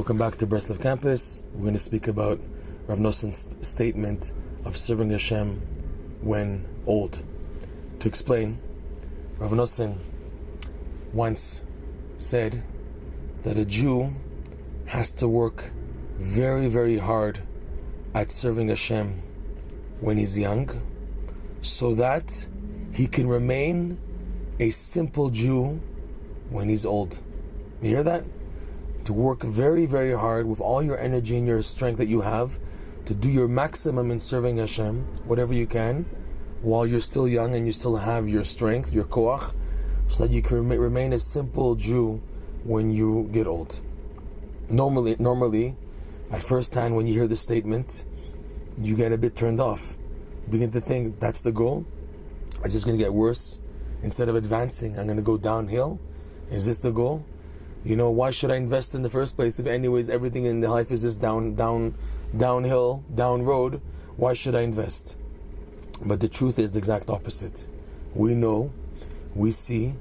Welcome back to Breslov campus. We're going to speak about Rav Noson's statement of serving Hashem when old. To explain, Rav Noson once said that a Jew has to work very, very hard at serving Hashem when he's young, so that he can remain a simple Jew when he's old. You hear that? To work very, very hard with all your energy and your strength that you have, to do your maximum in serving Hashem, whatever you can, while you're still young and you still have your strength, your koach, so that you can remain a simple Jew when you get old. Normally, at first hand, when you hear the statement, you get a bit turned off. You begin to think, that's the goal? It's just going to get worse. Instead of advancing, I'm going to go downhill. Is this the goal? You know, why should I invest in the first place if anyways everything in the life is just downhill, down road? Why should I invest? But the truth is the exact opposite. We know, we see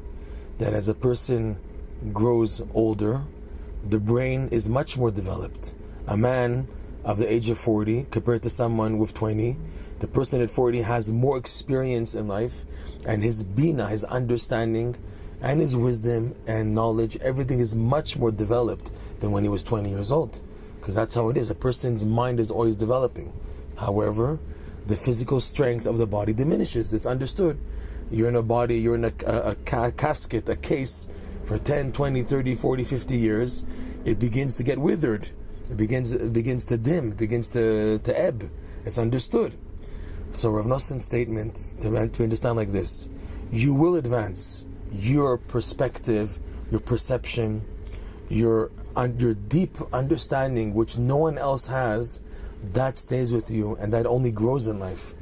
that as a person grows older, the brain is much more developed. A man of the age of 40 compared to someone with 20, the person at 40 has more experience in life, and his bina, his understanding, and his wisdom and knowledge, everything is much more developed than when he was 20 years old. Because that's how it is. A person's mind is always developing. However, the physical strength of the body diminishes. It's understood. You're in a body, you're in a casket, a case for 10, 20, 30, 40, 50 years. It begins to get withered. It begins to dim. It begins to ebb. It's understood. So Rav Noson's statement, to understand like this: you will advance. Your perspective, your perception, your deep understanding, which no one else has, that stays with you, and that only grows in life.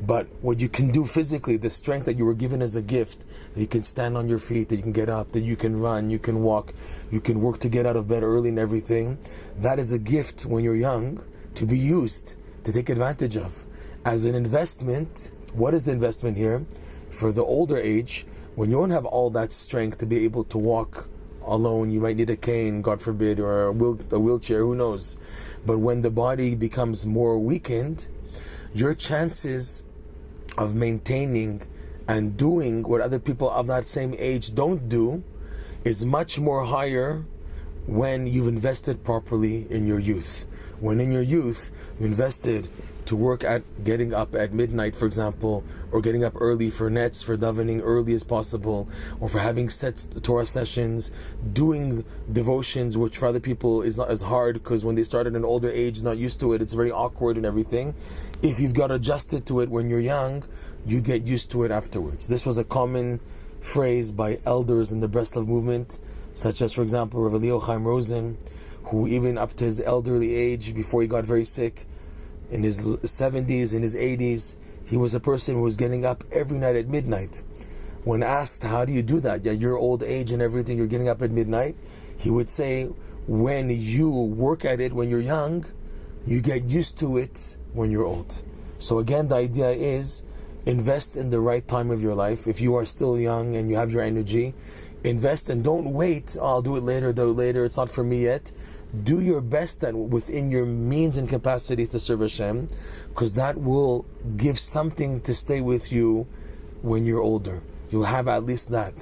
But what you can do physically, the strength that you were given as a gift, that you can stand on your feet, that you can get up, that you can run, you can walk, you can work to get out of bed early and everything, that is a gift when you're young to be used, to take advantage of. As an investment, what is the investment here? For the older age, when you don't have all that strength to be able to walk alone, you might need a cane, God forbid, or a wheelchair, who knows. But when the body becomes more weakened, your chances of maintaining and doing what other people of that same age don't do is much more higher when you've invested properly in your youth. When in your youth you invested to work at getting up at midnight, for example, or getting up early for nets, for davening early as possible, or for having set Torah sessions, doing devotions, which for other people is not as hard because when they start at an older age, not used to it, it's very awkward and everything. If you've got adjusted to it when you're young, you get used to it afterwards. This was a common phrase by elders in the Breslov movement, such as, for example, Rav Eliyahu Chaim Rosen, who even up to his elderly age, before he got very sick, in his 70s, in his 80s, he was a person who was getting up every night at midnight. When asked, how do you do that? At your old age and everything, you're getting up at midnight. He would say, when you work at it when you're young, you get used to it when you're old. So again, the idea is, invest in the right time of your life. If you are still young and you have your energy, invest and don't wait, I'll do it later, it's not for me yet. Do your best within your means and capacities to serve Hashem, because that will give something to stay with you when you're older. You'll have at least that.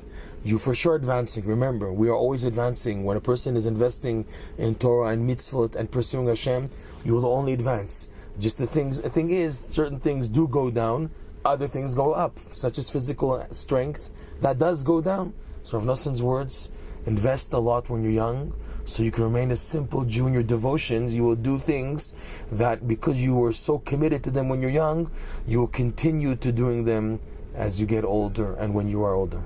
You for sure advancing. Remember, we are always advancing. When a person is investing in Torah and mitzvot and pursuing Hashem, you will only advance. Just the thing is, certain things do go down, other things go up, such as physical strength. That does go down. So Rav Noson's words, invest a lot when you're young, so you can remain a simple Jew in your devotions. You will do things that, because you were so committed to them when you're young, you will continue to doing them as you get older and when you are older.